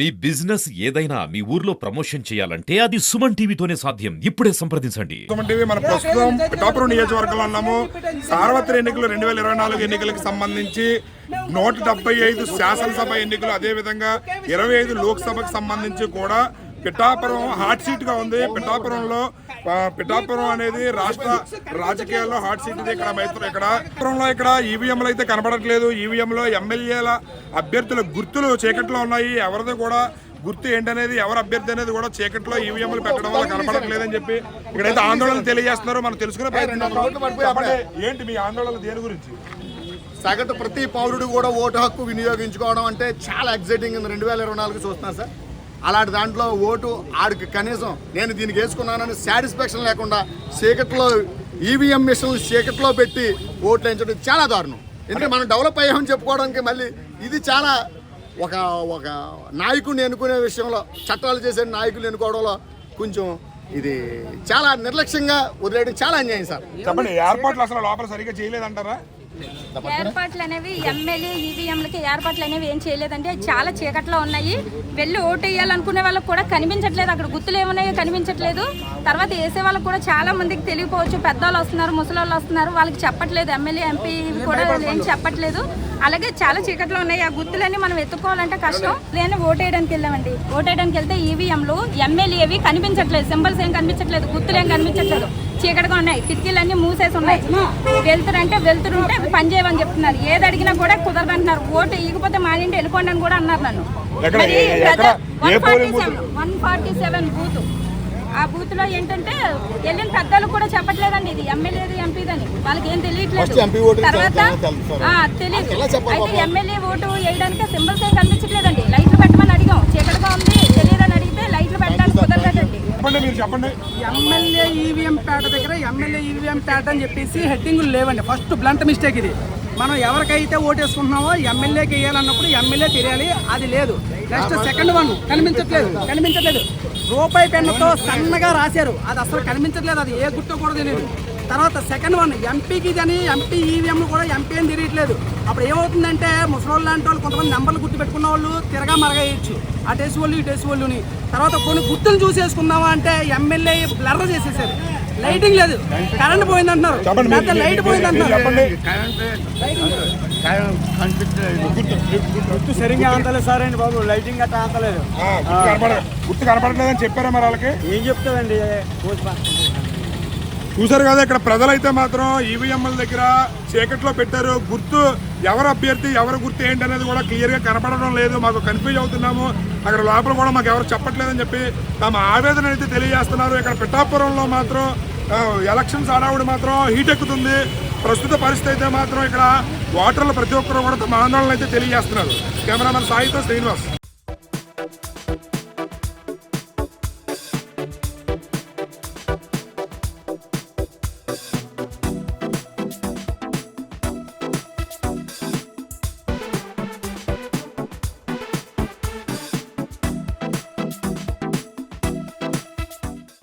మీ business ఏదైనా మీ ఊర్లో promotion చేయాలంటే అది సుమన్ టీవీతోనే సాధ్యం. ఇప్పుడే సంప్రదించండి. సుమన్ టీవీ మన ప్రస్తుతం పిఠాపురం నియోజకవర్గంలో ఉన్నాము. సార్వత్రిక ఎన్నికలు 2024 ఎన్నికలకు సంబంధించి 175 శాసనసభ ఎన్నికలు, అదేవిధంగా 25 లోక్సభకు సంబంధించి కూడా పిఠాపురం హాట్ సీట్ గా ఉంది. పిఠాపురం అనేది రాష్ట్ర రాజకీయాల్లో హాట్ సీట్ ఇది. ఇక్కడ ఈవీఎంలు అయితే కనబడట్లేదు. ఈవీఎంలో ఎమ్మెల్యేల అభ్యర్థుల గుర్తులు చీకట్లో ఉన్నాయి. ఎవరిది కూడా గుర్తు ఏంటనేది, ఎవరు అభ్యర్థి అనేది కూడా చీకట్లో ఈవీఎంలు పెట్టడం వల్ల కనబడట్లేదని చెప్పి ఇక్కడైతే ఆందోళన తెలియజేస్తున్నారు. మనం తెలుసుకునే ప్రయత్నం ఏంటి మీ ఆందోళన దేని గురించి? సగటు ప్రతి పౌరుడు కూడా ఓటు హక్కు వినియోగించుకోవడం అంటే చాలా ఎగ్జైటింగ్ 2024 చూస్తున్నారు సార్. అలాంటి దాంట్లో ఓటు ఆడికి కనీసం నేను దీనికి వేసుకున్నానని సాటిస్ఫాక్షన్ లేకుండా చీకట్లో ఈవీఎం మిషన్లు చీకట్లో పెట్టి ఓట్లు వేయించడం చాలా దారుణం. ఎందుకంటే మనం డెవలప్ అయ్యామని చెప్పుకోవడానికి మళ్ళీ ఇది చాలా ఒక నాయకుడిని ఎన్నుకునే విషయంలో, చట్టాలు చేసే నాయకులు ఎన్నుకోవడంలో కొంచెం ఇది చాలా నిర్లక్ష్యంగా వదిలేయడం చాలా అన్యాయం సార్. చెప్పండి, ఏర్పాట్లు అసలు లోపల సరిగ్గా చేయలేదంటారా? ఏర్పాట్లు అనేవి ఎమ్మెల్యే ఈవీఎంలకి ఏర్పాట్లు అనేవి ఏం చేయలేదండి. చాలా చీకట్లో ఉన్నాయి. వెళ్ళి ఓటు వేయాలనుకునే వాళ్ళకి కూడా కనిపించట్లేదు. అక్కడ గుర్తులు ఏమున్నాయో కనిపించట్లేదు. తర్వాత వేసే వాళ్ళకి కూడా చాలా మందికి తెలియకపోవచ్చు. పెద్దవాళ్ళు వస్తున్నారు, ముసలి వస్తున్నారు, వాళ్ళకి చెప్పట్లేదు. ఎమ్మెల్యే ఎంపీ కూడా ఏం చెప్పట్లేదు. అలాగే చాలా చీకట్లో ఉన్నాయి. ఆ గుర్తులన్నీ మనం ఎత్తుకోవాలంటే కష్టం. నేను ఓటు వేయడానికి వెళ్ళామండి. ఓటు వేయడానికి వెళ్తే ఈవీఎంలు ఎమ్మెల్యేవి కనిపించట్లేదు. సింబల్స్ ఏం కనిపించట్లేదు, గుర్తులు ఏం కనిపించట్లేదు. చీకటిగా ఉన్నాయి. కిటికీలన్నీ మూసేసి ఉన్నాయి. వెళ్తుంటే అవి పనిచేయమని చెప్తున్నారు. ఏది అడిగినా కూడా కుదరదంటున్నారు. ఓటు ఈగిపోతే మా ఇంటి వెళ్ళిపోండి అని కూడా అన్నారు నన్ను. 147 బూత్. ఆ బూత్ లో ఏంటంటే వెళ్ళిన పెద్దలు కూడా చెప్పట్లేదండి ఇది ఎమ్మెల్యేది ఎంపీదని. వాళ్ళకి ఏం తెలియట్లేదు. తర్వాత తెలియదు. అయితే ఎమ్మెల్యే ఓటు వేయడానికి సింబల్స్ ఏం కనిపించట్లేదండి. లైట్లు పెట్టమని అడిగాం. చీకటిగా ఉంది, తెలియదని అడిగితే లైట్లు పెట్టడానికి కుదరలేదండి. ఎమ్మెల్యే ఈవీఎం పేట దగ్గర ఎమ్మెల్యే ఈవీఎం పేట అని చెప్పేసి హెడ్డింగులు లేవండి. ఫస్ట్ బ్లంట్ మిస్టేక్ ఇది. మనం ఎవరికైతే ఓటు వేసుకుంటున్నామో ఎమ్మెల్యేకి వేయాలన్నప్పుడు ఎమ్మెల్యే తెలియాలి, అది లేదు. నెక్స్ట్ సెకండ్ వన్ కనిపించట్లేదు. రూపాయి పెన్నుతో సన్నగా రాశారు, అది అసలు కనిపించట్లేదు. అది ఏ గుర్తు కూడా తెలియదు. తర్వాత సెకండ్ వన్ ఎంపీకి అని ఎంపీ ఈవీఎం కూడా ఎంపీ అని తెలియట్లేదు. అప్పుడు ఏమవుతుందంటే ముసలోళ్ళు లాంటి వాళ్ళు కొంతమంది నెంబర్లు గుర్తు పెట్టుకున్న వాళ్ళు తిరగా మరగేయచ్చు. అటేసి వాళ్ళు ఇటేసి వాళ్ళుని. తర్వాత కొన్ని గుర్తులు చూసేసుకుందామా అంటే ఎమ్మెల్యే బ్లర్ చేసేసారు. లైటింగ్ లేదు, కరెంట్ పోయిందంటున్నారు. లైట్ పోయిందంటున్నారు. గుర్తు సరిగ్గా అంతలేదు సార్ అండి బాబు. లైటింగ్ గట్రా అంతలేదు. గుర్తు కనపడలేదని చెప్పారా మరి వాళ్ళకి? ఏం చెప్తామండి. చూసారు కదా, ఇక్కడ ప్రజలైతే మాత్రం ఈవీఎంల దగ్గర చీకట్లో పెట్టారు. గుర్తు ఎవరు అభ్యర్థి, ఎవరు గుర్తు ఏంటి అనేది కూడా క్లియర్గా కనపడడం లేదు. మాకు కన్ఫ్యూజ్ అవుతున్నాము. అక్కడ లోపల కూడా మాకు ఎవరు చెప్పట్లేదని చెప్పి తమ ఆవేదన అయితే తెలియజేస్తున్నారు. ఇక్కడ పిఠాపురంలో మాత్రం ఎలక్షన్స్ హడావుడి మాత్రం హీట్ ఎక్కుతుంది. ప్రస్తుత పరిస్థితి అయితే మాత్రం ఇక్కడ ఓటర్లు ప్రతి ఒక్కరు కూడా తమ ఆందోళన అయితే తెలియజేస్తున్నారు. కెమెరామెన్ సాయితో శ్రీనివాస్.